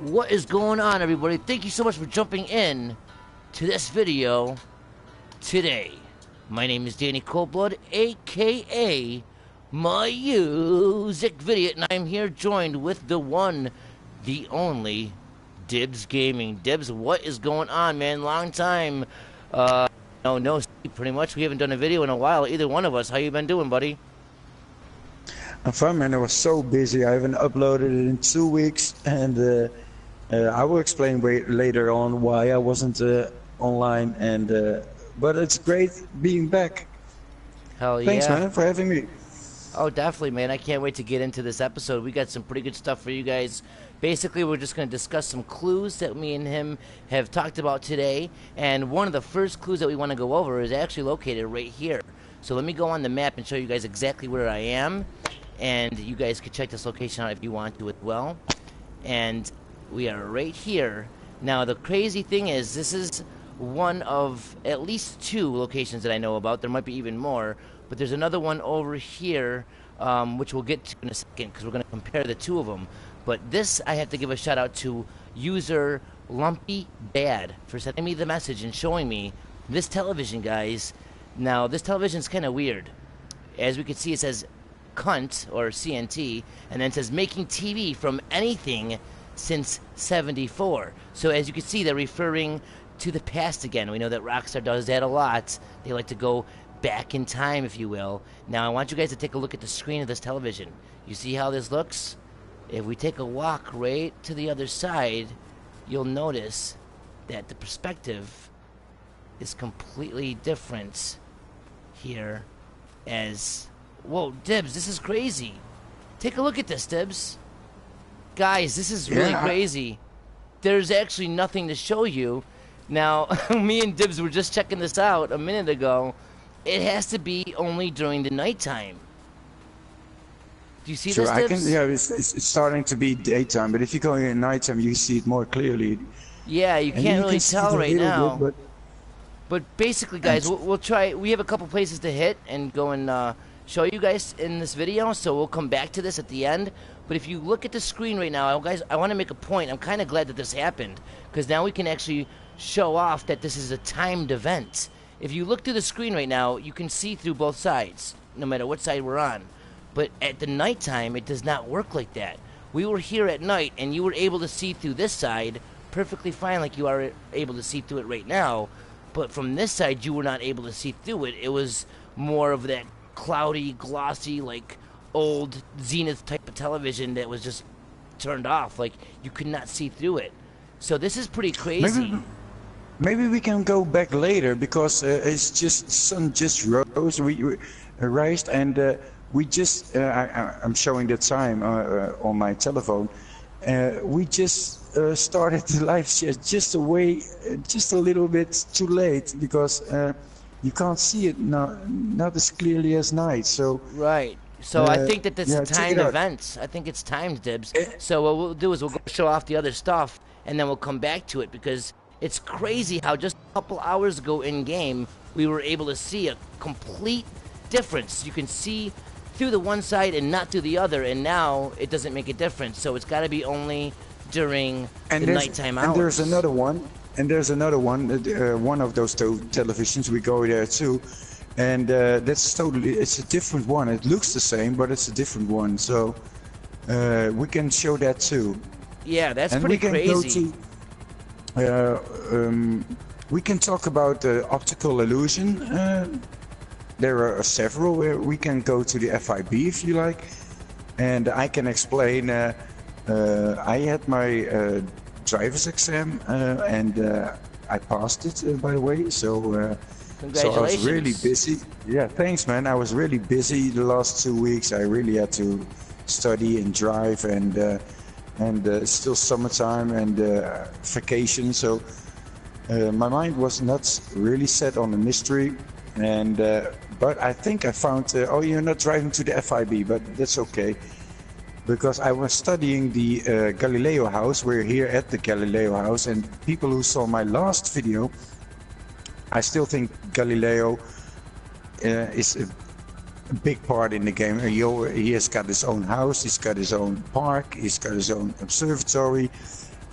What is going on, everybody? Thank you so much for jumping in to this video today. My name is Danny ColdBlood, aka MusicVidiot, and I'm here joined with the one, the only, Dibbs Gaming. Dibbs, what is going on, man? Long time. No, pretty much. We haven't done a video in a while, either one of us. How you been doing, buddy? I'm fine, man. I was so busy. I haven't uploaded it in 2 weeks, and I will explain later on why I wasn't online. But it's great being back. Hell yeah. Thanks, man, for having me. Oh, definitely, man. I can't wait to get into this episode. We got some pretty good stuff for you guys. Basically, we're just going to discuss some clues that me and him have talked about today. And one of the first clues that we want to go over is actually located right here. So let me go on the map and show you guys exactly where I am. And you guys can check this location out if you want to as well. And we are right here. Now, the crazy thing is, this is one of at least 2 locations that I know about. There might be even more. But there's another one over here, which we'll get to in a second, because we're going to compare the 2 of them. But this, I have to give a shout out to user Lumpy Bad for sending me the message and showing me this television, guys. Now, this television is kind of weird. As we can see, it says cunt, or CNT, and then it says making TV from anything since '74. So as you can see, they're referring to the past again. We know that Rockstar does that a lot. They like to go back in time, if you will. Now, I want you guys to take a look at the screen of this television. You see how this looks? If we take a walk right to the other side, you'll notice that the perspective is completely different here. As whoa, Dibbs, this is crazy. Take a look at this, Dibbs. Guys, this is really crazy. There's actually nothing to show you. Now, me and Dibbs were just checking this out a minute ago. It has to be only during the nighttime. Do you see this, Dibbs? It's starting to be daytime, but if you go in at nighttime, you see it more clearly. Yeah, you can't really tell right now. But basically, guys, we'll try. We have a couple places to hit and go and show you guys in this video, so we'll come back to this at the end. But if you look at the screen right now, guys, I want to make a point. I'm kind of glad that this happened, because now we can actually show off that this is a timed event. If you look through the screen right now, you can see through both sides, no matter what side we're on. But at the nighttime, it does not work like that. We were here at night, and you were able to see through this side perfectly fine, like you are able to see through it right now. But from this side, you were not able to see through it. It was more of that cloudy, glossy, like old Zenith type of television that was just turned off. Like, you could not see through it. So this is pretty crazy. Maybe we can go back later, because it's just sun just rose. We raised, and we just I'm showing the time on my telephone. We just started the live chat just a little bit too late, because you can't see it not as clearly as night. So right. So I think that this is a timed event. I think it's timed, Dibbs. So what we'll do is we'll go show off the other stuff, and then we'll come back to it, because it's crazy how just a couple hours ago in game we were able to see a complete difference. You can see through the one side and not through the other, and now it doesn't make a difference. So it's got to be only during the nighttime hours. And there's another one. One of those 2 televisions, we go there too, and it's a different one. It looks the same, but it's a different one. So we can show that too. Yeah, that's and pretty crazy. We can talk about optical illusion. There are several. We can go to the FIB if you like, and I can explain. I had my driver's exam, and I passed it, by the way. So I was really busy. Yeah, thanks, man. I was really busy the last 2 weeks. I really had to study and drive, and it's still summertime and vacation. So my mind was not really set on the mystery, and but I think I found. Oh, you're not driving to the FIB, but that's okay. Because I was studying the Galileo house. We're here at the Galileo house, and people who saw my last video, I still think Galileo is a big part in the game. He has got his own house, he's got his own park, he's got his own observatory,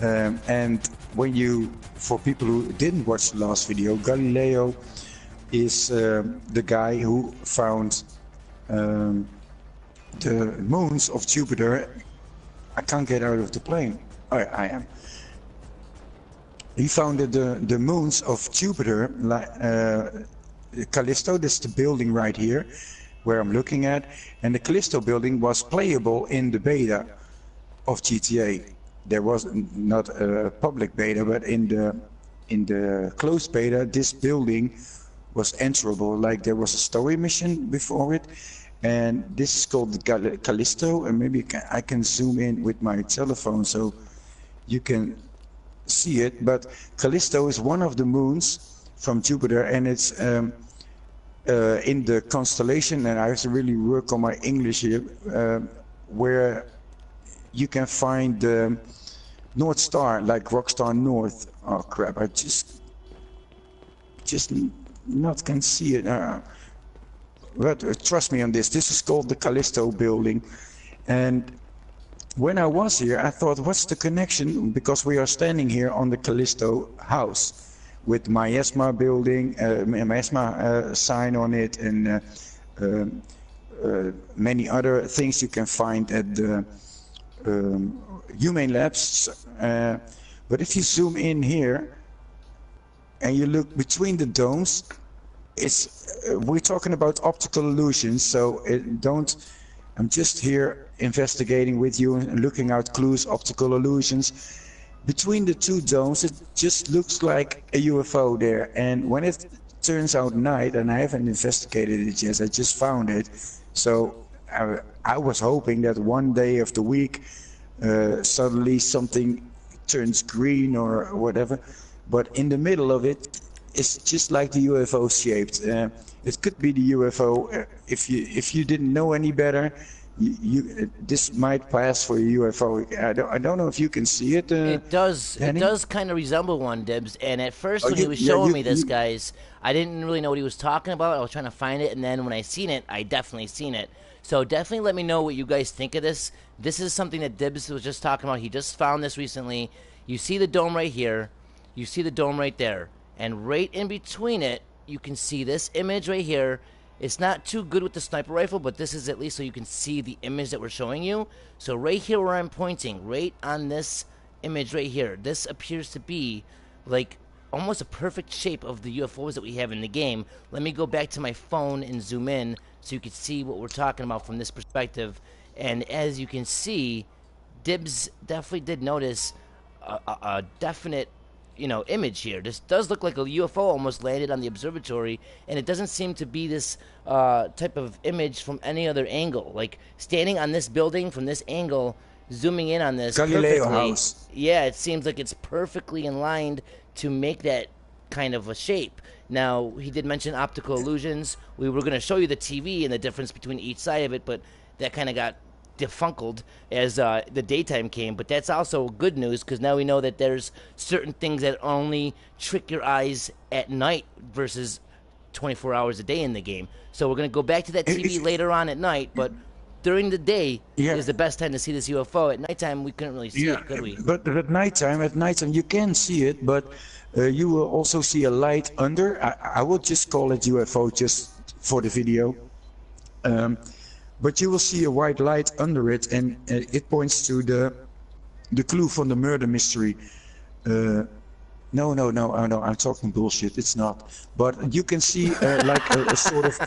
And when you, for people who didn't watch the last video, Galileo is the guy who found the moons of Jupiter. I can't get out of the plane. I am. He founded the moons of Jupiter, Callisto. This is the building right here, where I'm looking at, and the Callisto building was playable in the beta of GTA. There was not a public beta, but in the closed beta, this building was enterable. Like there was a story mission before it, and this is called the Callisto. And maybe I can zoom in with my telephone so you can see it. But Callisto is one of the moons from Jupiter, and it's in the constellation. And I have to really work on my English here, where you can find the North Star, like Rockstar North. Oh crap! I just not can see it. But trust me on this. This is called the Callisto building, and when I was here, I thought, what's the connection? Because we are standing here on the Callisto house with Miasma building, Miasma sign on it, and many other things you can find at the Humane Labs. But if you zoom in here and you look between the domes, we're talking about optical illusions. So I'm just here investigating with you and looking out clues, optical illusions. Between the two domes, it just looks like a UFO there. And when it turns out night, and I haven't investigated it yet, I just found it. So I was hoping that one day of the week, suddenly something turns green or whatever. But in the middle of it, it's just like the UFO shaped. It could be the UFO. If you didn't know any better, this might pass for a UFO. I don't know if you can see it. It does. Danny? It does kind of resemble one, Dibbs. And at first, when he was showing me this, guys, I didn't really know what he was talking about. I was trying to find it, and then when I seen it, I definitely seen it. So definitely let me know what you guys think of this. This is something that Dibbs was just talking about. He just found this recently. You see the dome right here. You see the dome right there. And right in between it, you can see this image right here. It's not too good with the sniper rifle, but this is at least so you can see the image that we're showing you. So right here where I'm pointing, right on this image right here, this appears to be like almost a perfect shape of the UFOs that we have in the game. Let me go back to my phone and zoom in so you can see what we're talking about from this perspective. And as you can see, Dibbs definitely did notice a definite image here. This does look like a UFO almost landed on the observatory, and it doesn't seem to be this type of image from any other angle. Like standing on this building from this angle, zooming in on this Galileo perfectly, house. Yeah, it seems like it's perfectly in line to make that kind of a shape. Now, he did mention optical illusions. We were going to show you the TV and the difference between each side of it, but that kind of got defunkled as the daytime came. But that's also good news, because now we know that there's certain things that only trick your eyes at night versus 24 hours a day in the game. So we're going to go back to that TV later on at night, but during the day is the best time to see this UFO. At nighttime, we couldn't really see it, could we? But at nighttime you can see it, but you will also see a light under. I will just call it UFO just for the video. But you will see a white light under it, and it points to the clue from the murder mystery. No, I'm talking bullshit. It's not. But you can see like a sort of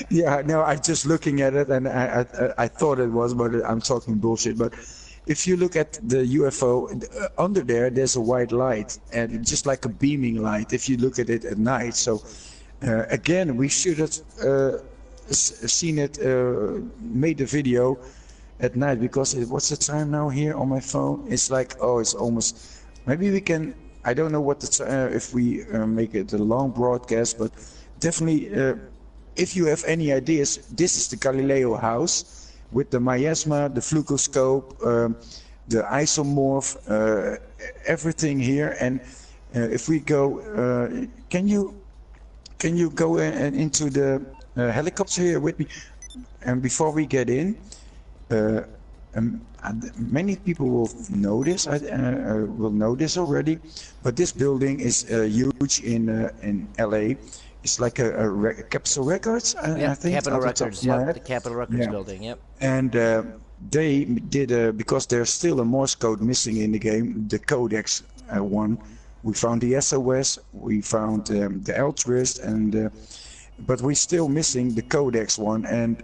no. I'm just looking at it, and I thought it was, but I'm talking bullshit. But if you look at the UFO under there's a white light, and just like a beaming light. If you look at it at night, so again, we should have seen it, made the video at night, because what's the time now here on my phone? It's like, it's almost. Maybe we can. I don't know what if we make it a long broadcast, but definitely, if you have any ideas, this is the Galileo house with the miasma, the flucoscope, the isomorph, everything here. And if we go, can you go into the helicopter here with me? And before we get in, many people will know this. Will know this already, but this building is huge in L.A. It's like a Capitol Records, I think. Capitol Records. Yep, the Capitol Records building. Yep. And they did because there's still a Morse code missing in the game, the codex one. We found the SOS, we found the altruist, and but we're still missing the codex one. And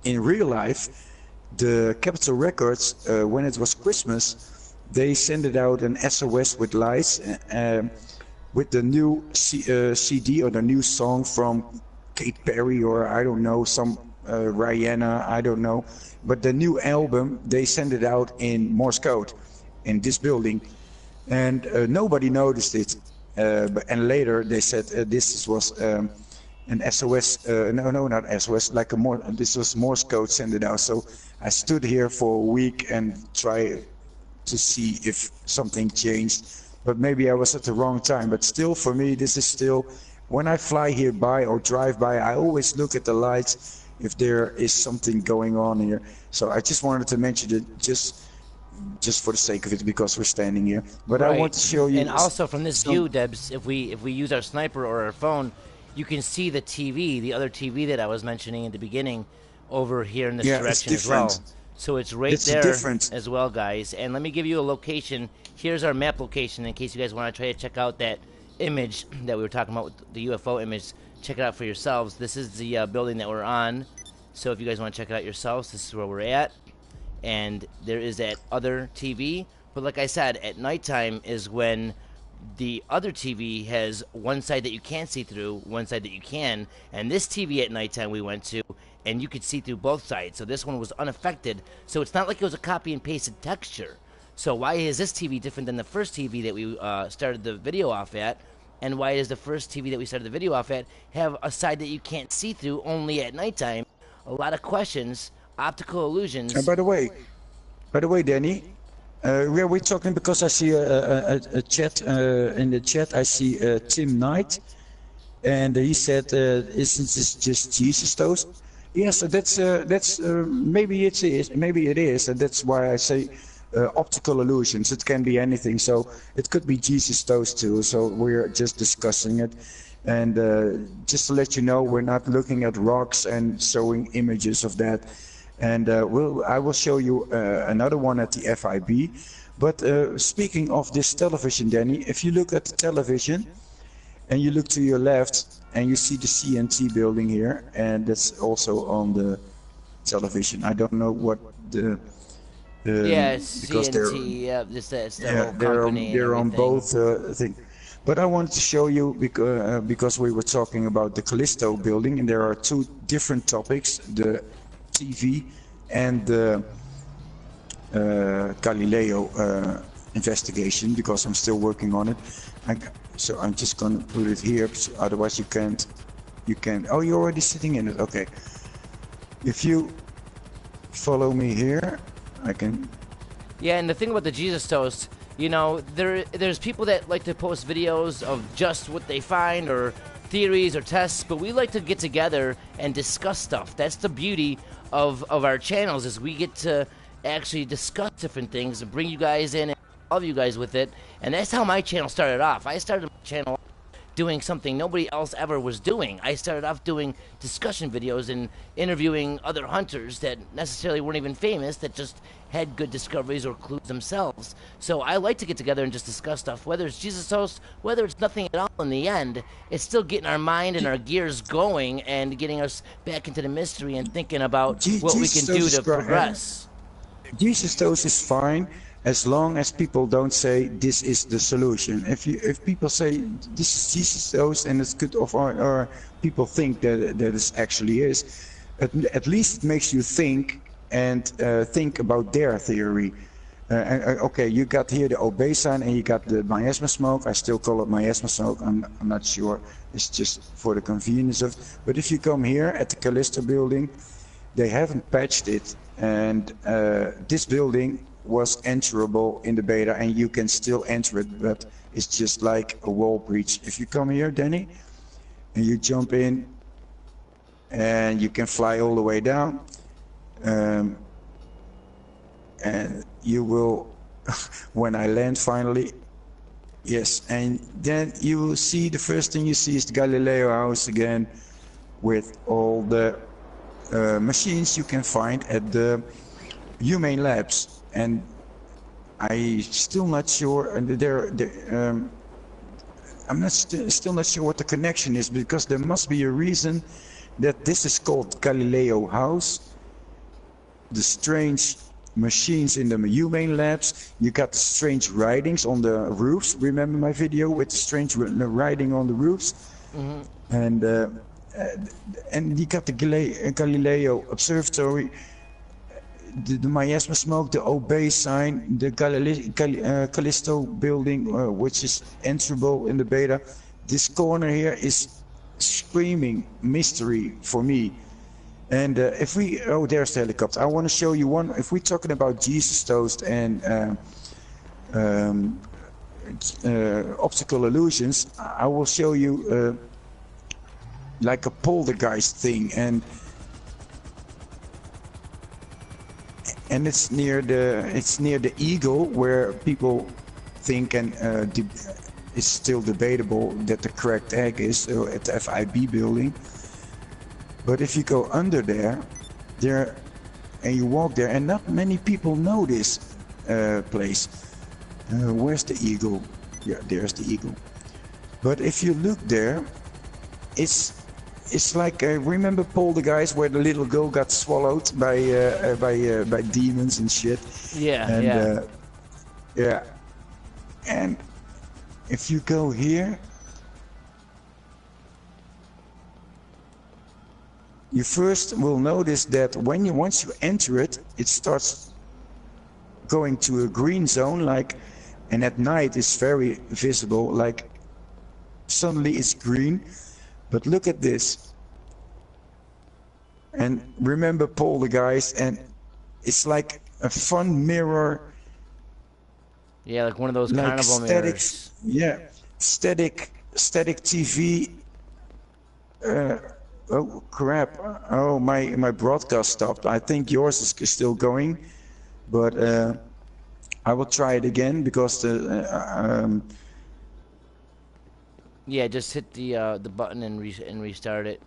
in real life, the Capitol Records, when it was Christmas, they sent out an SOS with lights with the new CD or the new song from Katy Perry, or I don't know, some Rihanna, I don't know. But the new album, they sent it out in Morse code in this building. And nobody noticed it. And later they said this was an SOS, no, not SOS, like this was Morse code sent it out. So I stood here for a week and tried to see if something changed. But maybe I was at the wrong time. But still, for me, this is still, when I fly here by or drive by, I always look at the lights if there is something going on here. So I just wanted to mention it just for the sake of it, because we're standing here. But right. I want to show you. And also from this view, Debs, if we use our sniper or our phone, you can see the TV, the other TV that I was mentioning in the beginning, over here in this direction as well. So it's right there as well, guys. And let me give you a location. Here's our map location in case you guys want to try to check out that image that we were talking about, with the UFO image. Check it out for yourselves. This is the building that we're on. So if you guys want to check it out yourselves, this is where we're at. And there is that other TV. But like I said, at nighttime is when the other TV has one side that you can't see through, one side that you can. And this TV at nighttime we went to, and you could see through both sides. So this one was unaffected. So it's not like it was a copy and pasted texture. So why is this TV different than the first TV that we started the video off at? And why does the first TV that we started the video off at have a side that you can't see through only at nighttime? A lot of questions, optical illusions. And by the way, Danny, we're talking because I see a chat in the chat. I see Tim Knight, and he said, "Isn't this just Jesus toast?" Yes, that's maybe it is, and that's why I say optical illusions. It can be anything, so it could be Jesus toast too. So we're just discussing it. And just to let you know, we're not looking at rocks and showing images of that. And I will show you another one at the FIB. But speaking of this television, Danny, if you look at the television and you look to your left and you see the CNT building here, and that's also on the television. I don't know what the because CNT, they're on both things. But I wanted to show you because we were talking about the Callisto building, and there are two different topics: the TV and the Galileo investigation. Because I'm still working on it, so I'm just gonna put it here. So otherwise, you can't. Oh, you're already sitting in it. Okay. If you follow me here, I can. Yeah, and the thing about the Jesus toast. You know, there's people that like to post videos of just what they find or theories or tests, but we like to get together and discuss stuff. That's the beauty of our channels, is we get to actually discuss different things and bring you guys in and love you guys with it. And that's how my channel started off. I started my channel doing something nobody else ever was doing. I started off doing discussion videos and interviewing other hunters that necessarily weren't even famous, that just had good discoveries or clues themselves. So I like to get together and just discuss stuff, whether it's Jesus toast, whether it's nothing at all. In the end, it's still getting our mind and our gears going and getting us back into the mystery and thinking about what we can do to progress. Jesus toast is fine as long as people don't say this is the solution. If people say this is Jesus toast and it's good, or people think that it actually is, at least it makes you think and think about their theory. Okay, you got here the obey sign and you got the miasma smoke. I still call it miasma smoke. I'm not sure. It's just for the convenience of. But if you come here at the Callisto building, they haven't patched it, and this building was enterable in the beta, and you can still enter it, but it's just like a wall breach. If you come here, Danny, and you jump in, and you can fly all the way down. and you will, when I land finally, yes, and then you will see, the first thing you see is the Galileo house again, with all the machines you can find at the humane labs. And I still not sure, and I'm not still not sure what the connection is, because there must be a reason that this is called Galileo House. The strange machines in the humane labs. You got the strange writings on the roofs. Remember my video with the strange writing on the roofs? Mm-hmm. And you got the Galileo Observatory, the miasma smoke, the obey sign, the Callisto building, which is enterable in the beta. This corner here is screaming mystery for me. And if we, oh, there's the helicopter. I want to show you one. If we're talking about Jesus Toast and optical illusions, I will show you like a poltergeist thing, and it's near the Eagle, where people think, and it's still debatable, that the cracked egg is at the FIB building. But if you go under there, and you walk there, and not many people know this place. Where's the Eagle? Yeah, there's the Eagle. But if you look there, it's like, remember Poltergeist, where the little girl got swallowed by demons and shit. Yeah, and, yeah. And if you go here, you first will notice that once you enter it, it starts going to a green zone, and at night it's very visible, like suddenly it's green. But look at this, and remember Poltergeist, and it's like a fun mirror. Yeah, like one of those like carnival mirrors. Yeah, static TV. Oh crap! Oh, my broadcast stopped. I think yours is still going, but I will try it again, because the yeah, just hit the button and restart it.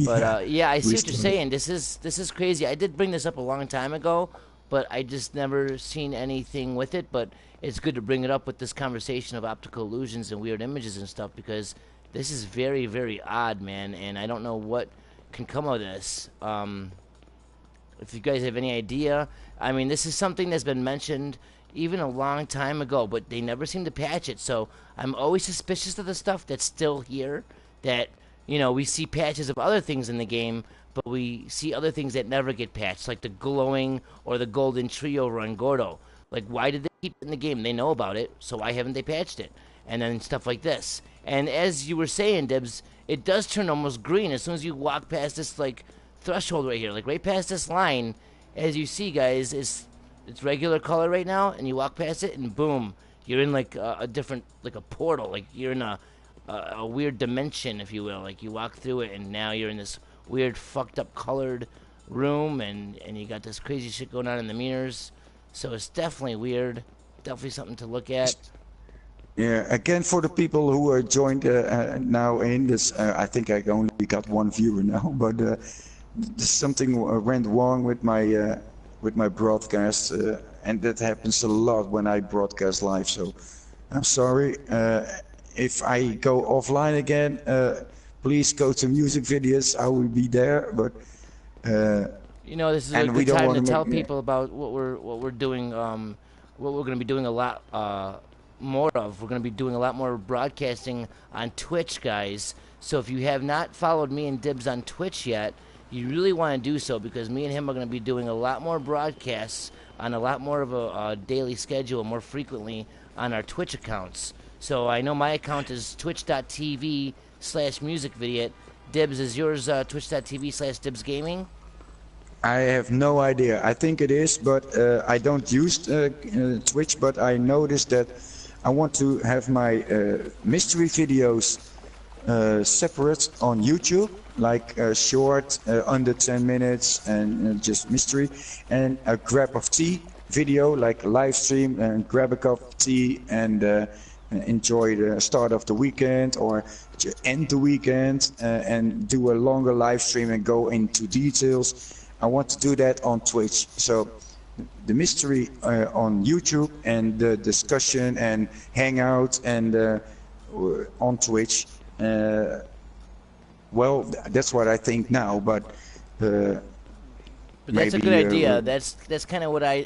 But yeah, I see what you're saying. This is crazy. I did bring this up a long time ago, but I just never seen anything with it. But it's good to bring it up with this conversation of optical illusions and weird images and stuff, because this is very, very odd, man, and I don't know what can come of this. If you guys have any idea, I mean, this is something that's been mentioned even a long time ago, but they never seem to patch it, so I'm always suspicious of the stuff that's still here, that, you know, we see patches of other things in the game, but we see other things that never get patched, like the glowing or the golden trio run Gordo. Like, why did they keep it in the game? They know about it, so why haven't they patched it? And then stuff like this. And as you were saying, Dibbs, it does turn almost green as soon as you walk past this, like, threshold right here. Like, right past this line, as you see, guys, it's regular color right now, and you walk past it, and boom, you're in, like, a different, like, a portal. Like, you're in a weird dimension, if you will. Like, you walk through it, and now you're in this weird, fucked up colored room, and you got this crazy shit going on in the mirrors. So it's definitely weird. Definitely something to look at. Yeah, again, for the people who are joined now in this, I think I only got one viewer now, but something went wrong with my broadcast, and that happens a lot when I broadcast live. So I'm sorry. If I go offline again, please go to MusicVidiot. I will be there. But you know, this is a good time to tell people about what we're doing. What we're going to be doing a lot more of. We're going to be doing a lot more broadcasting on Twitch, guys. So if you have not followed me and Dibbs on Twitch yet, you really want to do so, because me and him are going to be doing a lot more broadcasts on a lot more of a daily schedule, more frequently on our Twitch accounts. So I know my account is twitch.tv/MusicVidiot. Dibbs, is yours twitch.tv/Dibbes Gaming? I have no idea. I think it is, but I don't use Twitch, but I noticed that I want to have my mystery videos separate on YouTube, like short, under 10 minutes, and just mystery, and a grab of tea video, like a live stream, and grab a cup of tea and enjoy the start of the weekend, or to end the weekend and do a longer live stream and go into details. I want to do that on Twitch. So the mystery on YouTube, and the discussion and hangout and on Twitch. Well, that's what I think now, but that's a good idea. That's kind of what I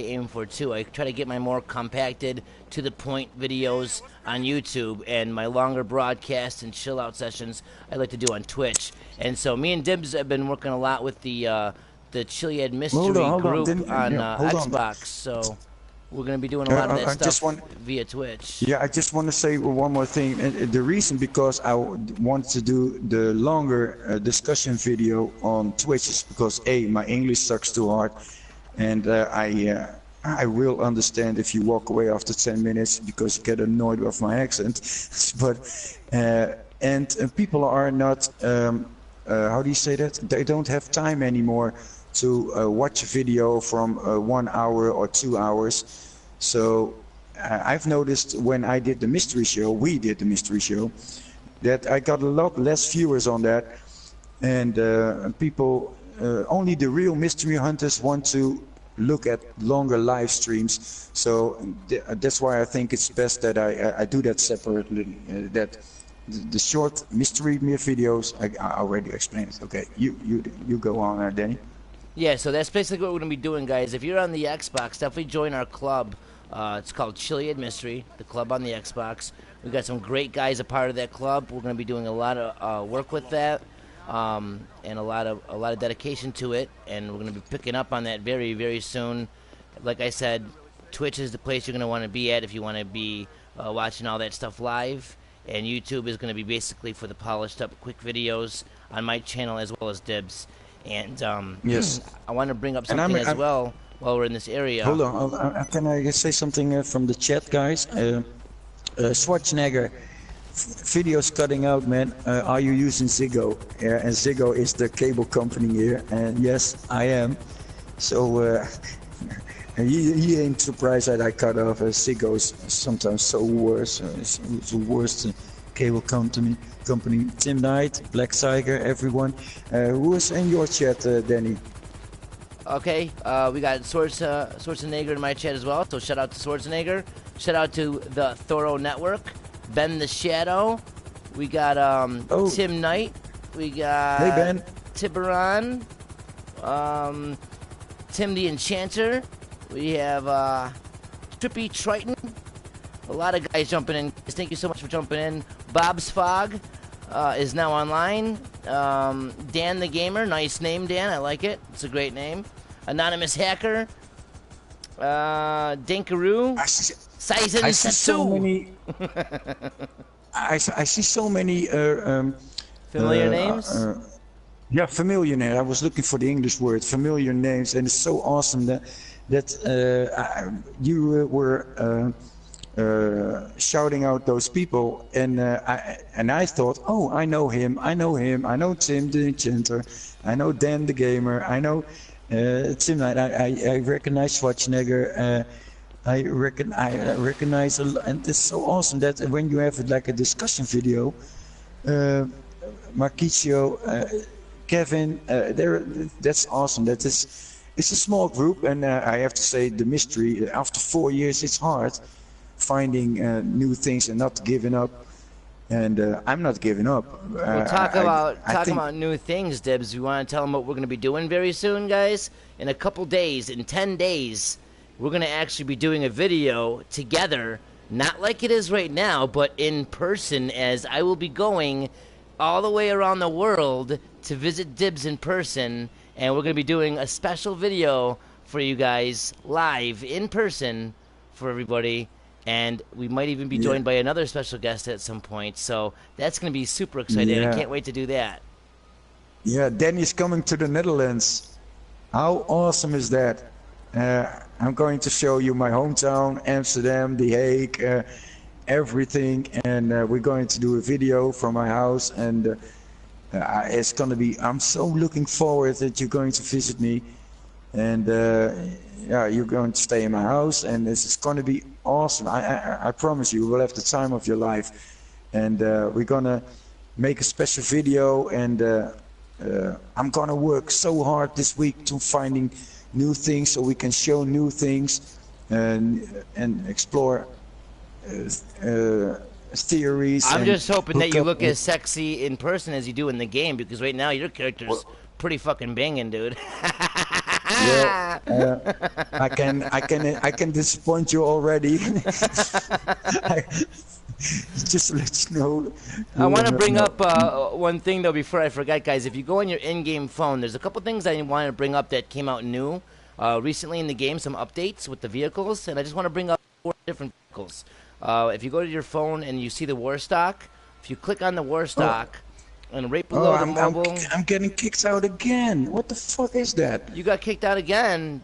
aim for too. I try to get my more compacted, to the point videos on YouTube, and my longer broadcasts and chill out sessions I like to do on Twitch. And so me and Dibbs have been working a lot with the Chiliad Mystery group on Xbox. So we're going to be doing a lot of that stuff via Twitch. Yeah, I just want to say one more thing. The reason because I want to do the longer discussion video on Twitch is because my English sucks too hard, and I will understand if you walk away after 10 minutes because you get annoyed with my accent. But and people are not how do you say that? They don't have time anymore to watch a video from 1 hour or 2 hours. So I've noticed when I did the mystery show, we did the mystery show, that I got a lot less viewers on that, and people, only the real mystery hunters want to look at longer live streams. So that's why I think it's best that I do that separately. That the short mystery videos, I already explained it. Okay, you go on, Danny. Yeah, so that's basically what we're going to be doing, guys. If you're on the Xbox, definitely join our club. It's called Chiliad Mystery, the club on the Xbox. We've got some great guys a part of that club. We're going to be doing a lot of work with that, and a lot of dedication to it. And we're going to be picking up on that very, very soon. Like I said, Twitch is the place you're going to want to be at if you want to be watching all that stuff live. And YouTube is going to be basically for the polished up quick videos on my channel as well as Dibbs. And yes, I want to bring up something as well while we're in this area. Hold on, can I say something from the chat, guys? Schwarzenegger, videos cutting out, man. Are you using Ziggo? Yeah, and Ziggo is the cable company here, and yes, I am. So he ain't surprised that I cut off. Ziggo's sometimes so worse. It's the worst cable company. Tim Knight, Black Tiger, everyone. Who is in your chat, Danny? Okay, we got Schwarzenegger in my chat as well, so shout out to Schwarzenegger. Shout out to the Thorough Network, Ben the Shadow. We got Tim Knight. We got Ben. Tiburon. Tim the Enchanter. We have Trippy Triton. A lot of guys jumping in. Thank you so much for jumping in. Bob's Fog is now online. Dan the Gamer, nice name, Dan. I like it. It's a great name. Anonymous Hacker. Dinkaroo. Sizen I see so many. I see so many familiar names. Yeah, familiar names. I was looking for the English word, familiar names, and it's so awesome that you were shouting out those people, and I thought, oh, I know him, I know Tim the Enchanter, I know Dan the Gamer, I know Tim Knight, I recognize Schwarzenegger, I recognize, and it's so awesome that when you have like a discussion video, Marquicio, Kevin, that's awesome. It's a small group, and I have to say the mystery, after 4 years, it's hard finding new things and not giving up, and I'm not giving up. We'll talk about new things, Dibbs. We want to tell them what we're going to be doing very soon, guys. In a couple days, in 10 days, we're going to actually be doing a video together, not like it is right now, but in person, as I will be going all the way around the world to visit Dibbs in person, and we're going to be doing a special video for you guys live in person for everybody. And we might even be joined by another special guest at some point. So that's going to be super exciting. I can't wait to do that. Yeah, Danny's coming to the Netherlands. How awesome is that? I'm going to show you my hometown, Amsterdam, The Hague, everything. And we're going to do a video from my house. And it's going to be, I'm so looking forward that you're going to visit me. and yeah, you're going to stay in my house, and this is going to be awesome. I promise you, we'll have the time of your life, and we're gonna make a special video, and I'm gonna work so hard this week to finding new things so we can show new things and explore theories. I'm and just hoping that hook you up look with- as sexy in person as you do in the game, because right now your character's pretty fucking banging, dude. Well, I can disappoint you already. Just to let you know. I want to bring up one thing though before I forget, guys. If you go on your in-game phone, there's a couple things I want to bring up that came out new recently in the game. Some updates with the vehicles, and I just want to bring up 4 different vehicles. If you go to your phone and you see the war stock, if you click on the war stock, and right below the mobile, I'm getting kicked out again. What the fuck is that? you got kicked out again.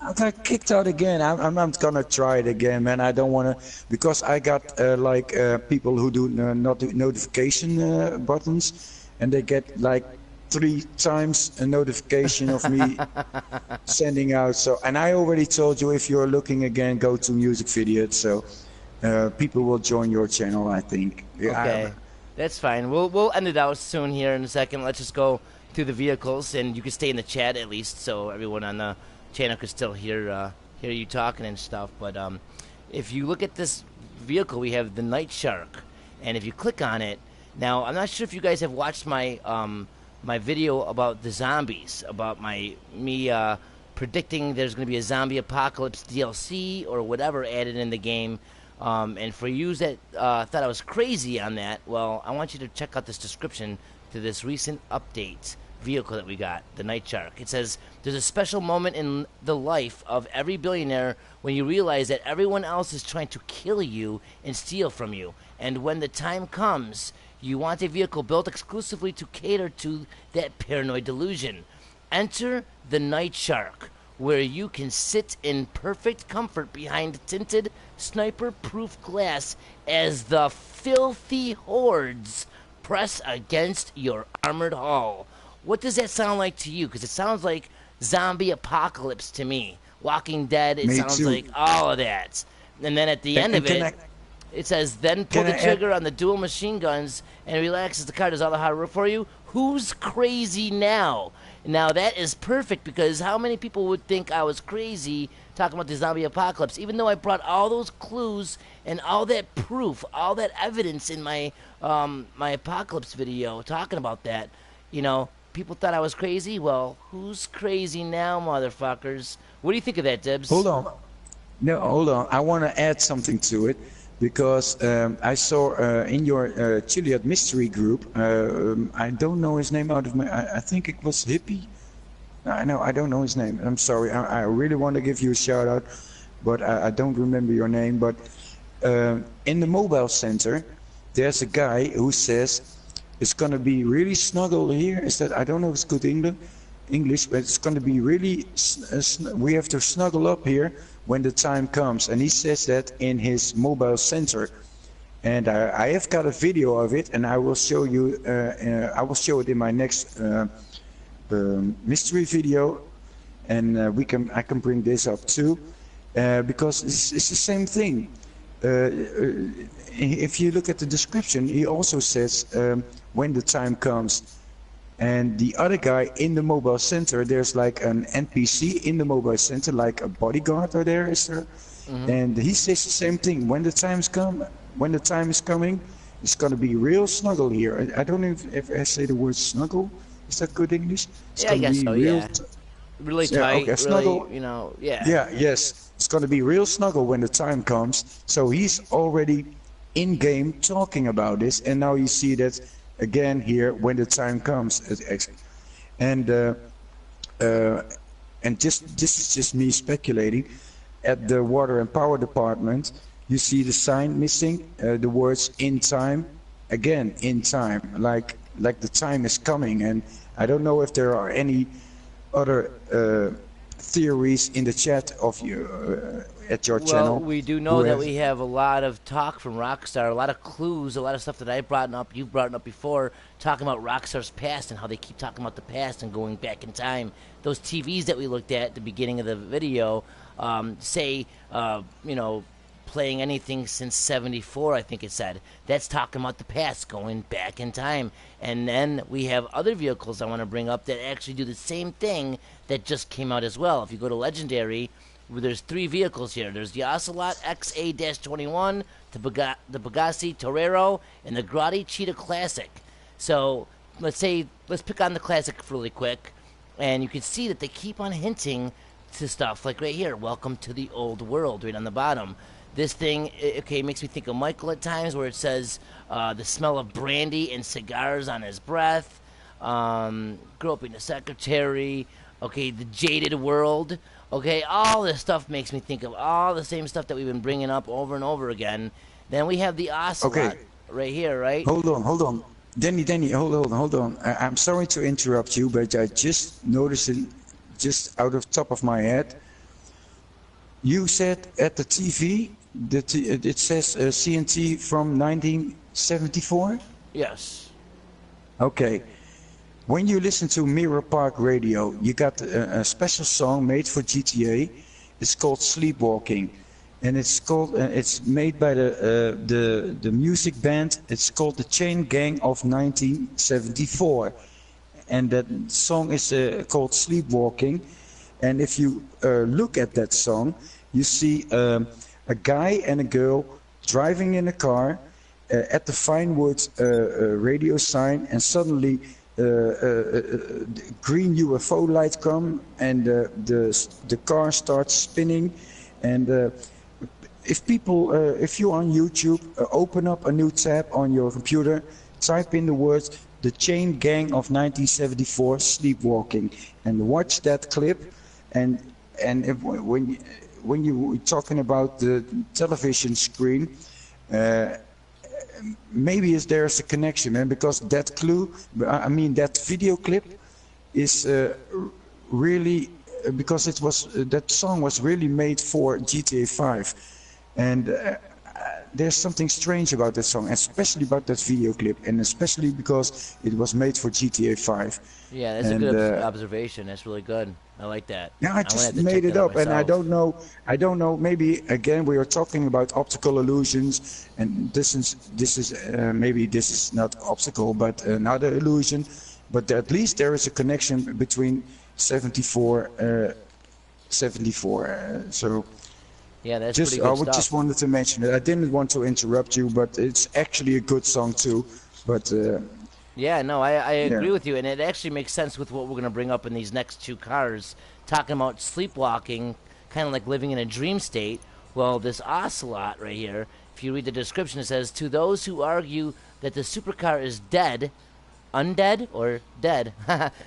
I got kicked out again. I'm gonna try it again, man. I don't wanna, because I got like people who do notification buttons, and they get like 3 times a notification of me sending out. So, and I already told you, if you're looking again, go to MusicVidiot. So people will join your channel, I think. Yeah, Okay, that's fine. We'll end it out soon here in a second. Let's just go through the vehicles, and you can stay in the chat at least, so everyone on the channel could still hear you talking and stuff. But if you look at this vehicle, we have the Night Shark, and if you click on it, now I'm not sure if you guys have watched my my video about the zombies, about me predicting there's going to be a zombie apocalypse DLC or whatever added in the game. And for you that thought I was crazy on that, well, I want you to check out this description to this recent update vehicle that we got, the Night Shark. It says, there's a special moment in the life of every billionaire when you realize that everyone else is trying to kill you and steal from you. And when the time comes, you want a vehicle built exclusively to cater to that paranoid delusion. Enter the Night Shark, where you can sit in perfect comfort behind tinted, sniper-proof glass as the filthy hordes press against your armored hull. What does that sound like to you? Because it sounds like zombie apocalypse to me. Walking Dead, it Me sounds too. like all of that. And then at the end of it, it says, then pull the trigger on the dual machine guns and relax as the car does all the hard work for you. Who's crazy now? Now that is perfect, because how many people would think I was crazy talking about the zombie apocalypse, even though I brought all those clues and all that proof, all that evidence in my my apocalypse video talking about that. You know, people thought I was crazy. Well, who's crazy now, motherfuckers? What do you think of that, Dibbs? Hold on. No, hold on. I want to add something to it, because I saw in your Chiliad Mystery group, I don't know his name out of my, I think it was Hippie. I don't know his name. I'm sorry. I really want to give you a shout out, but I don't remember your name. But in the mobile center, there's a guy who says it's going to be really snuggle here. Is that, I don't know if it's good English, but it's going to be really, we have to snuggle up here when the time comes. And he says that in his mobile center. And I have got a video of it, and I will show you, I will show it in my next mystery video, and I can bring this up too, because it's the same thing. If you look at the description, he also says when the time comes. And the other guy in the mobile center, there's like an NPC in the mobile center, like a bodyguard or there is there, and he says the same thing. When the time is coming, it's gonna be real snuggle here. I don't know if I say the word snuggle. Is that good English? It's Yeah, I guess so. Yeah. Really tight. Okay, snuggle. Really, you know. Yeah. Yeah. Yes. It's gonna be real snuggle when the time comes. So he's already in game talking about this, and now you see that again here when the time comes. And this is just me speculating. At the water and power department, you see the sign missing, the words "in time," again in time, like the time is coming. And I don't know if there are any other theories in the chat of you at your Well, channel. we do know that we have a lot of talk from Rockstar, a lot of clues, a lot of stuff that I brought up, you've brought up before, talking about Rockstar's past and how they keep talking about the past and going back in time. Those TVs that we looked at the beginning of the video say, you know, playing anything since 74, I think it said. That's talking about the past, going back in time. And then we have other vehicles I want to bring up that actually do the same thing that just came out as well. If you go to Legendary, there's 3 vehicles here. There's the Ocelot XA-21, the Bugatti Torero, and the Grotti Cheetah Classic. So let's pick on the Classic really quick, and you can see that they keep on hinting to stuff like right here, welcome to the old world, right on the bottom. This thing, okay, makes me think of Michael at times, where it says the smell of brandy and cigars on his breath, groping the secretary, okay, the jaded world. Okay, all this stuff makes me think of all the same stuff that we've been bringing up over and over again. Then we have the Ocelot right here, right? Hold on. Danny, hold on. I'm sorry to interrupt you, but I just noticed it just out of the top of my head. You said at the TV that it says CNT from 1974? Yes. Okay. When you listen to Mirror Park Radio, you got a special song made for GTA. It's called Sleepwalking, and it's made by the music band. It's called the Chain Gang of 1974, and that song is called Sleepwalking. And if you look at that song, you see a guy and a girl driving in a car at the Finewood radio sign, and suddenly green UFO light come, and the car starts spinning. And if you're on YouTube, open up a new tab on your computer, type in the words "The Chain Gang of 1974 Sleepwalking" and watch that clip. And when you were talking about the television screen, maybe there's a connection, man, because that that video clip is really, because that song was really made for GTA5, and there's something strange about that song, especially about that video clip, and especially because it was made for GTA5. Yeah, that's a good observation. That's really good. I like that. Yeah, I just made it up, and I don't know. Maybe again we are talking about optical illusions, and this is maybe this is not optical, but another illusion. But at least there is a connection between 74. So yeah, that's pretty good I stuff. just wanted to mention it. I didn't want to interrupt you, but it's actually a good song too. But yeah, no, I agree with you, and it actually makes sense with what we're going to bring up in these next 2 cars, talking about sleepwalking, kind of like living in a dream state. Well, this Ocelot right here, if you read the description, it says, "To those who argue that the supercar is dead, undead, or dead,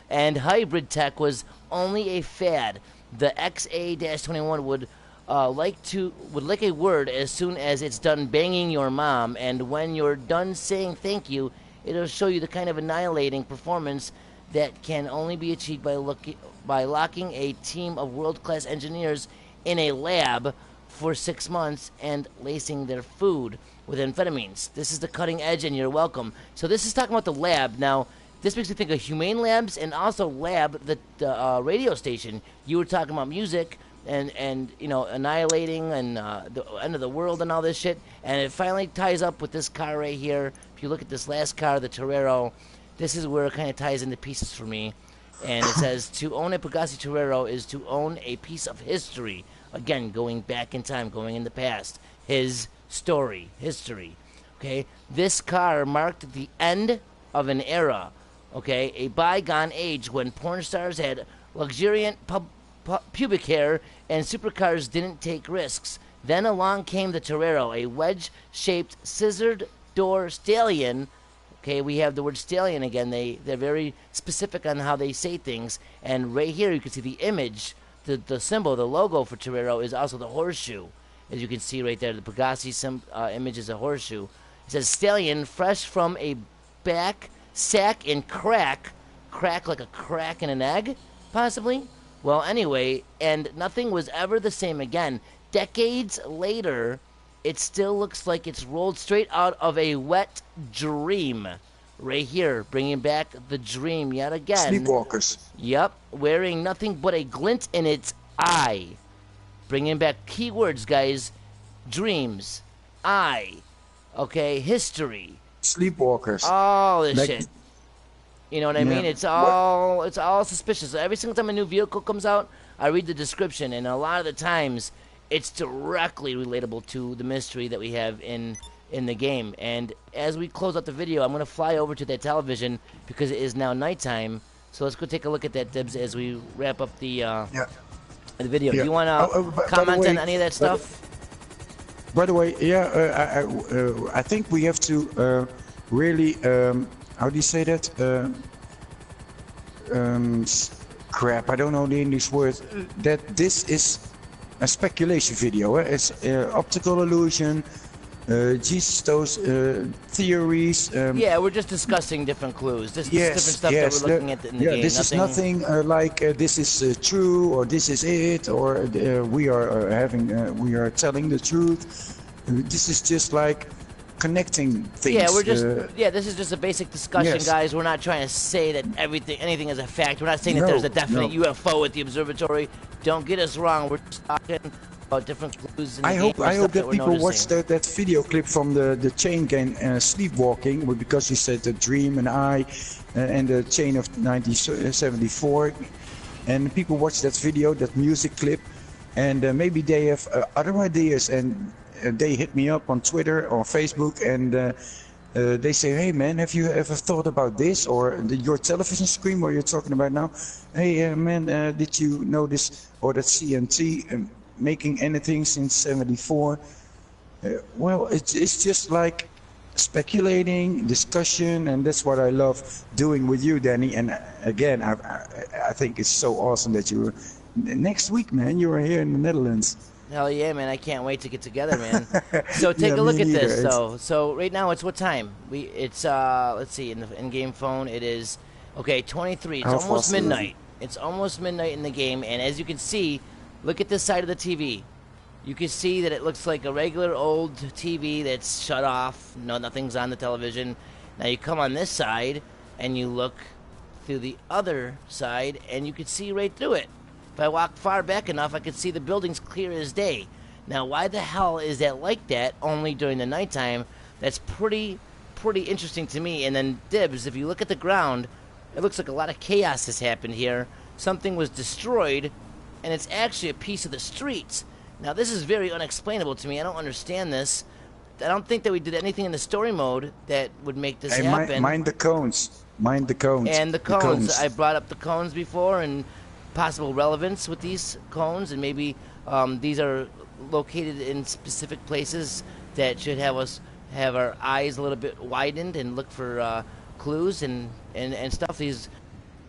and hybrid tech was only a fad, the XA-21 would like a word as soon as it's done banging your mom, and when you're done saying thank you, it'll show you the kind of annihilating performance that can only be achieved by locking a team of world-class engineers in a lab for 6 months and lacing their food with amphetamines. This is the cutting edge, and you're welcome." So this is talking about the lab. Now, this makes me think of Humane Labs and also Lab, the radio station. You were talking about music and you know, annihilating and the end of the world and all this shit. And it finally ties up with this car right here. If you look at this last car, the Torero, this is where it kind of ties into pieces for me. And it says, "To own a Bugatti Torero is to own a piece of history." Again, going back in time, going in the past. His story, history. Okay, this car marked the end of an era. Okay, a bygone age when porn stars had luxuriant pubic hair and supercars didn't take risks. Then along came the Torero, a wedge-shaped scissored door stallion. Okay, we have the word stallion again. They're very specific on how they say things. And right here you can see the image, the symbol, the logo for Torero is also the horseshoe. As you can see right there, the Pegasi image is a horseshoe. It says stallion, fresh from a back sack and crack like a crack in an egg, possibly. Well, anyway, and nothing was ever the same again. Decades later, it still looks like it's rolled straight out of a wet dream. Right here, bringing back the dream yet again. Sleepwalkers. Yep, wearing nothing but a glint in its eye. Bringing back keywords, guys. Dreams, eye, okay, history. Sleepwalkers. All this Like- shit. You know what I mean? It's all suspicious. Every single time a new vehicle comes out, I read the description, and a lot of the times, it's directly relatable to the mystery that we have in the game. And as we close out the video, I'm going to fly over to that television because it is now nighttime. So let's go take a look at that, Dibbs, as we wrap up the video. Yeah. Do you want to comment on any of that stuff? By the way, yeah, I think we have to really, how do you say that? Crap, I don't know the English word. That this is a speculation video. It's optical illusion, Jesus, those theories. Yeah, we're just discussing different clues. This is Yes, different stuff yes, that we're looking at in the game. this is nothing like this is true or this is it or we are telling the truth. This is just like connecting things. Yeah, we're just this is just a basic discussion, Yes. guys. We're not trying to say that anything is a fact. We're not saying that No, there's a definite no. UFO at the observatory. Don't get us wrong. We're just talking about different clues in the I game hope and stuff that we're people watch noticing. that video clip from the chain gang sleepwalking because you said the dream and I and the chain of 1974, and people watch that video, that music clip, and maybe they have other ideas, and they hit me up on Twitter or Facebook, and they say, hey man, have you ever thought about this, or your television screen where you're talking about now? Hey man, did you notice, or that CNT making anything since 74? Well, it's just like speculating, discussion, and that's what I love doing with you, Danny. And again, I think it's so awesome that you next week, man, you are here in the Netherlands. Hell yeah, man! I can't wait to get together, man. So take Yeah, a look me at this, neither. though. So right now it's what time? It's let's see, in the in-game phone it is 23. It's How almost fast is it? midnight. It's almost midnight in the game, and as you can see, look at this side of the TV. You can see that it looks like a regular old TV that's shut off. No, nothing's on the television. Now you come on this side and you look through the other side, and you can see right through it. If I walk far back enough, I can see the buildings clear as day. Now, why the hell is that like that only during the nighttime? That's pretty interesting to me. And then, Dibbs, if you look at the ground, it looks like a lot of chaos has happened here. Something was destroyed, and it's actually a piece of the streets. Now, this is very unexplainable to me. I don't understand this. I don't think that we did anything in the story mode that would make this Hey, happen. mind the cones. Mind the cones. And the cones. I brought up the cones before and possible relevance with these cones, and maybe these are located in specific places that should have us have our eyes a little bit widened and look for clues and stuff. These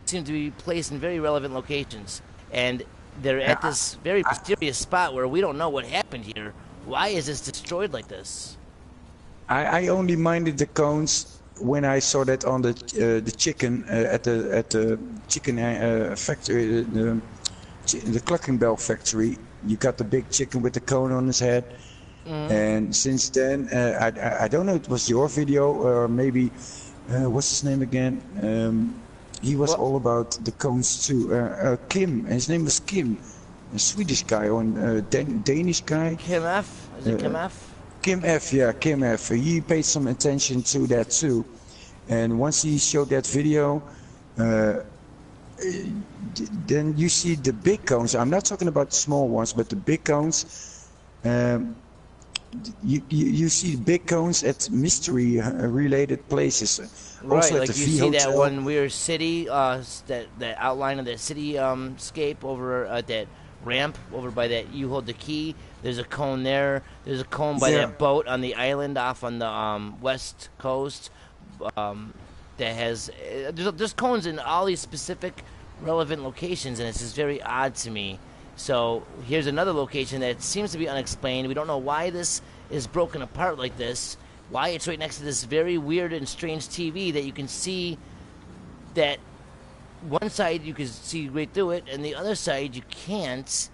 seem to be placed in very relevant locations, and they're at this very mysterious spot where we don't know what happened here. Why is this destroyed like this? I only minded the cones when I saw that on the chicken at the chicken factory, the clucking bell factory. You got the big chicken with the cone on his head, and since then I don't know. It was your video or maybe what's his name again? He was all about the cones too. Kim. His name was Kim, a Swedish guy or a Danish guy. Kim F? Is it Kim F? Kim F, yeah, Kim F. He paid some attention to that too, and once he showed that video, then you see the big cones. I'm not talking about the small ones, but the big cones. You see big cones at mystery-related places. Right, Also at like the you V see that Hotel. one weird city, that outline of that city scape over at that ramp over by that you hold the key. There's a cone there. There's a cone by that boat on the island off on the west coast. That has there's cones in all these specific relevant locations, and it's just very odd to me. So here's another location that seems to be unexplained. We don't know why this is broken apart like this. Why it's right next to this very weird and strange TV that you can see that one side you can see right through it, and the other side you can't.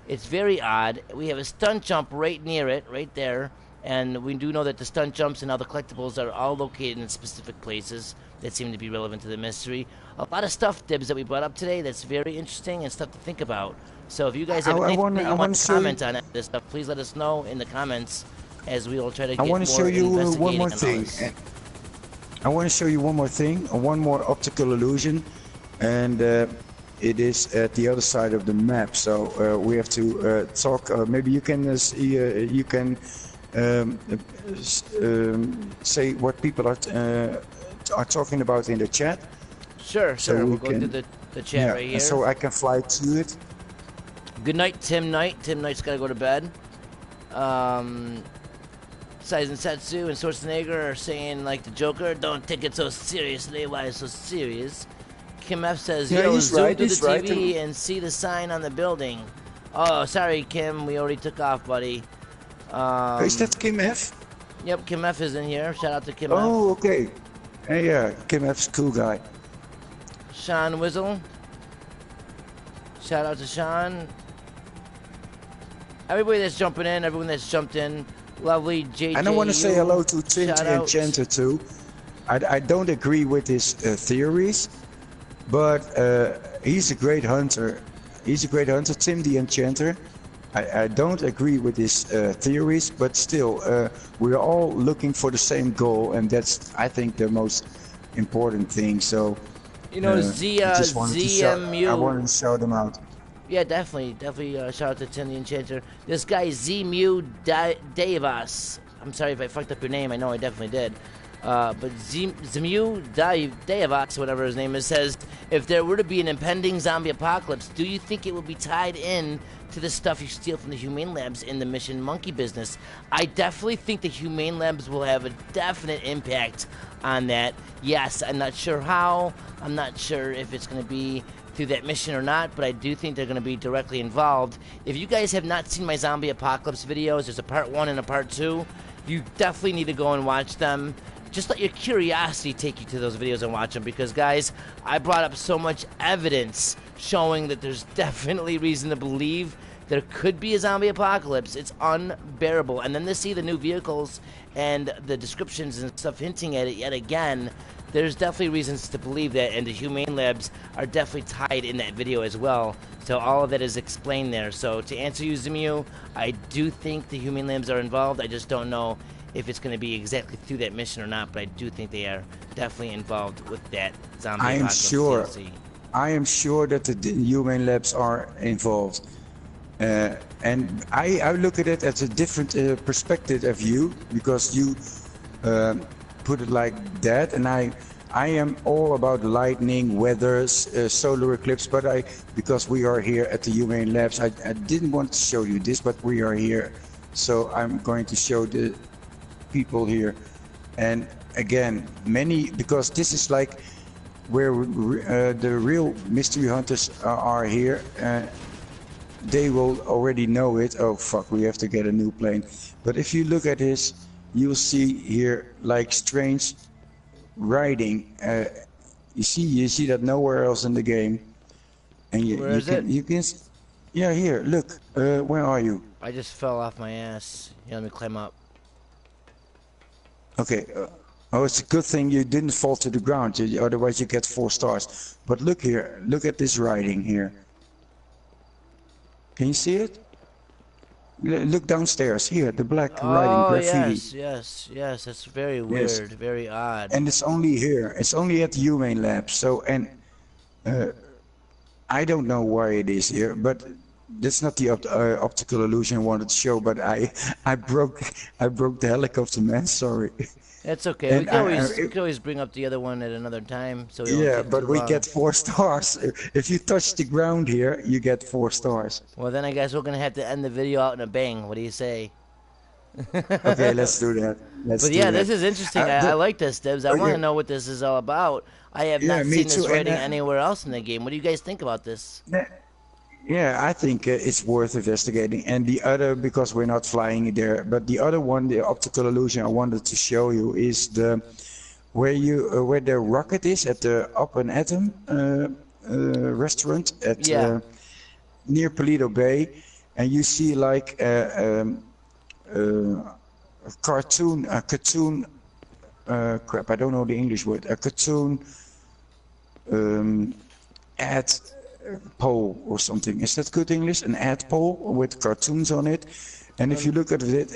It's very odd. We have a stunt jump right near it, right there. And we do know that the stunt jumps and all the collectibles are all located in specific places that seem to be relevant to the mystery. A lot of stuff, Dibbs, that we brought up today that's very interesting and stuff to think about. So if you guys have anything that you want to comment on this stuff, please let us know in the comments as we will try to get more investigating on all this. I want to show you one more thing. I want to show you one more thing, one more optical illusion. And it is at the other side of the map. So we have to talk. Maybe you can say what people are talking about in the chat. Sure, so sure. We'll go to the chat right here. So I can fly to it. Good night, Tim Knight. Tim Knight's got to go to bed. Saizen Setsu and Schwarzenegger are saying, like the Joker, don't take it so seriously. Why so serious? Kim F says, yo, zoom to the TV and see the sign on the building. Oh, sorry, Kim. We already took off, buddy. Is that Kim F? Yep, Kim F is in here. Shout out to Kim F. Oh, okay. Hey, yeah, Kim F's a cool guy. Sean Wizzle. Shout out to Sean. Everybody that's jumping in, everyone that's jumped in. Lovely JJ. And I want to say hello to Tinty Enchanter too. I don't agree with his theories, but he's a great hunter. He's a great hunter, Tim the Enchanter. I don't agree with his theories, but still, we're all looking for the same goal, and that's, I think, the most important thing. So, you know, ZMU. I want to shout them out. Yeah, definitely shout out to Tim the Enchanter. This guy ZMU Davas. I'm sorry if I fucked up your name. I know I definitely did. But ZMU Davas, whatever his name is, says, if there were to be an impending zombie apocalypse, do you think it would be tied in to the stuff you steal from the Humane Labs in the Mission Monkey business? I definitely think the Humane Labs will have a definite impact on that. Yes, I'm not sure how. I'm not sure if it's going to be through that mission or not, but I do think they're going to be directly involved. If you guys have not seen my zombie apocalypse videos, there's a part 1 and a part 2. You definitely need to go and watch them. Just let your curiosity take you to those videos and watch them, because guys, I brought up so much evidence showing that there's definitely reason to believe there could be a zombie apocalypse. It's unbearable. And then to see the new vehicles and the descriptions and stuff hinting at it yet again, there's definitely reasons to believe that, and the Humane Labs are definitely tied in that video as well. So all of that is explained there. So to answer you, Zemu, I do think the Humane Labs are involved. I just don't know if it's going to be exactly through that mission or not, but I do think they are definitely involved with that zombie apocalypse DLC. I am sure that the Humane Labs are involved. And I look at it as a different perspective of you, because you put it like that, and I am all about lightning, weather, solar eclipse, but because we are here at the Humane Labs, I didn't want to show you this, but we are here, so I'm going to show the people here. And again, because this is like where the real mystery hunters are here. They will already know it. Oh fuck, we have to get a new plane. But if you look at this, you'll see here like strange writing. You see that nowhere else in the game. And you can yeah, here, look. Where are you? I just fell off my ass. Yeah, let me climb up. Okay. Oh, it's a good thing you didn't fall to the ground, otherwise you get 4 stars. But look here, look at this writing here. Can you see it? Look downstairs here, the black writing graffiti. Yes, that's very weird, very odd. And it's only here, it's only at the Humane Lab. So, and I don't know why it is here, but that's not the optical illusion I wanted to show. But I broke the helicopter, man. Sorry. That's okay. We can always bring up the other one at another time. So yeah, but we get 4 stars. If you touch the ground here, you get 4 stars. Well, then I guess we're gonna have to end the video out in a bang. What do you say? Okay, let's do that. This is interesting. I like this, Debs. I want to know what this is all about. I have not seen this writing anywhere else in the game. What do you guys think about this? Yeah, I think it's worth investigating. And the other, because we're not flying there, but the other one, the optical illusion I wanted to show you is where the rocket is at the Up and Atom restaurant at Yeah. near Polito Bay, and you see like a cartoon. Crap, I don't know the English word. A cartoon ad pole or something. Is that good English? An ad pole with cartoons on it. And if you look at it,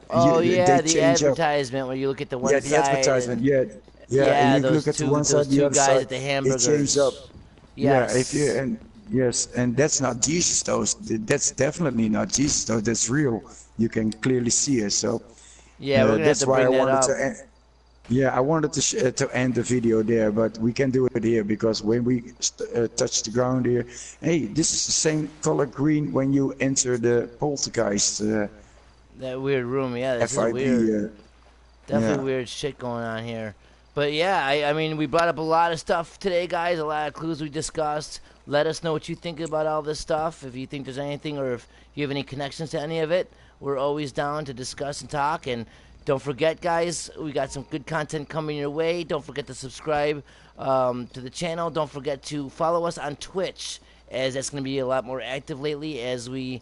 Oh they yeah, the change up. advertisement where you look at the one Yeah, the side advertisement. and Yeah, yeah. And yeah, you look at the one those side, the two other guys side. at the It changes up. hamburgers. Yeah, if you Yes. and yes, and that's not Jesus though. That's definitely not Jesus though. That's real. You can clearly see it. So Yeah, we're gonna have that's to why I bring that wanted up. to. Yeah, I wanted to end the video there, but we can do it here because when we touch the ground here, hey, this is the same color green when you enter the Poltergeist That weird room. Yeah, this is FIB. weird. Definitely Yeah, weird shit going on here. But yeah, I mean, we brought up a lot of stuff today, guys. A lot of clues we discussed. Let us know what you think about all this stuff. If you think there's anything, or if you have any connections to any of it, we're always down to discuss and talk. And don't forget, guys, we got some good content coming your way. Don't forget to subscribe to the channel. Don't forget to follow us on Twitch, as that's going to be a lot more active lately as we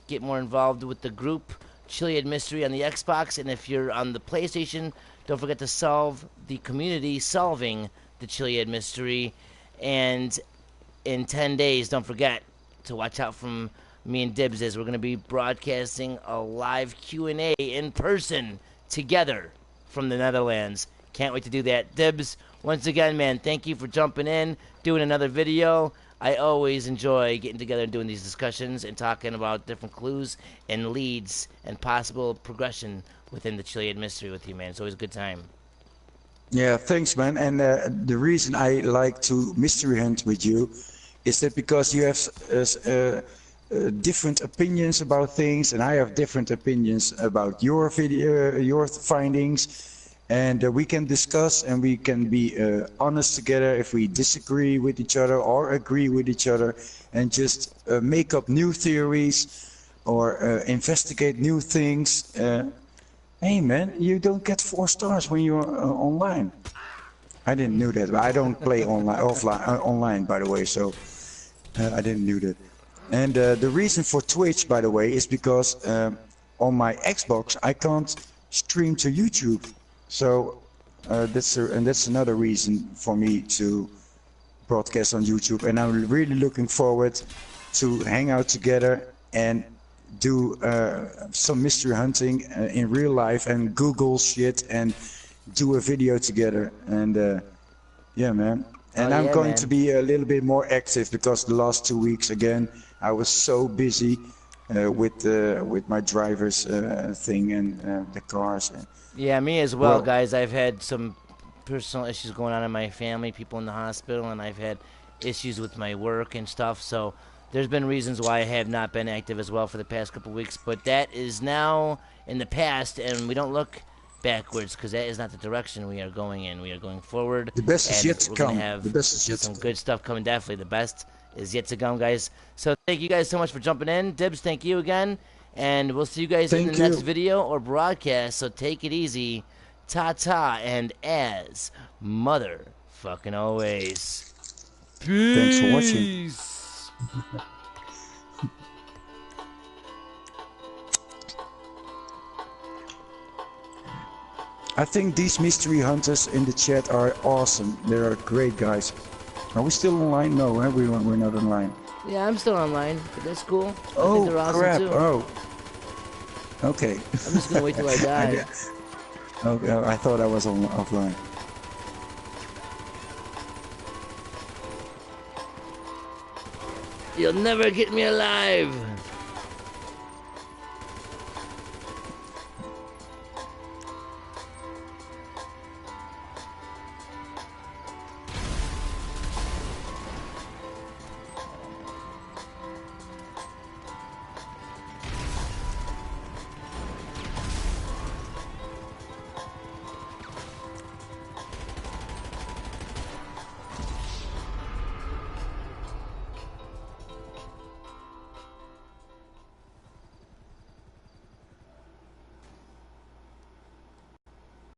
get more involved with the group Chiliad Mystery on the Xbox. And if you're on the PlayStation, don't forget to solve the community solving the Chiliad Mystery. And in 10 days, don't forget to watch out from me and Dibbs, as we're going to be broadcasting a live Q&A in person together from the Netherlands. Can't wait to do that. Dibbs, once again, man, thank you for jumping in, doing another video. I always enjoy getting together and doing these discussions and talking about different clues and leads and possible progression within the Chiliad Mystery with you, man. It's always a good time. yeah. Thanks, man. And the reason I like to mystery hunt with you is that because you have different opinions about things, and I have different opinions about your video, your findings, and we can discuss and we can be honest together if we disagree with each other or agree with each other, and just make up new theories or investigate new things. Hey man, you don't get 4 stars when you're online. I didn't know that. I don't play online, by the way, so I didn't know that. And the reason for Twitch, by the way, is because on my Xbox I can't stream to YouTube. So that's another reason for me to broadcast on YouTube. And I'm really looking forward to hang out together and do some mystery hunting in real life and Google shit and do a video together. And yeah, man. And I'm yeah, going man. to be a little bit more active because the last 2 weeks again I was so busy with my driver's thing and the cars. Yeah, me as well, Well, guys. I've had some personal issues going on in my family, people in the hospital, and I've had issues with my work and stuff. So there's been reasons why I have not been active as well for the past couple weeks. But that is now in the past, and we don't look backwards because that is not the direction we are going in. We are going forward, the best is and yet to we're gonna come. have The best is yet to some come. good stuff coming. Definitely, the best is yet to come, guys. So thank you guys so much for jumping in. Dibbs, thank you again, and we'll see you guys in the Thank next you. video or broadcast. So take it easy, ta-ta, and as motherfucking always, Thanks for watching. peace. I think these mystery hunters in the chat are awesome. They are great guys. Are we still online? No, we're not online. Yeah, I'm still online, but that's cool. I think Oh they're awesome crap! too. Oh, okay. I'm just gonna wait till I die. Okay, I thought I was offline. You'll never get me alive.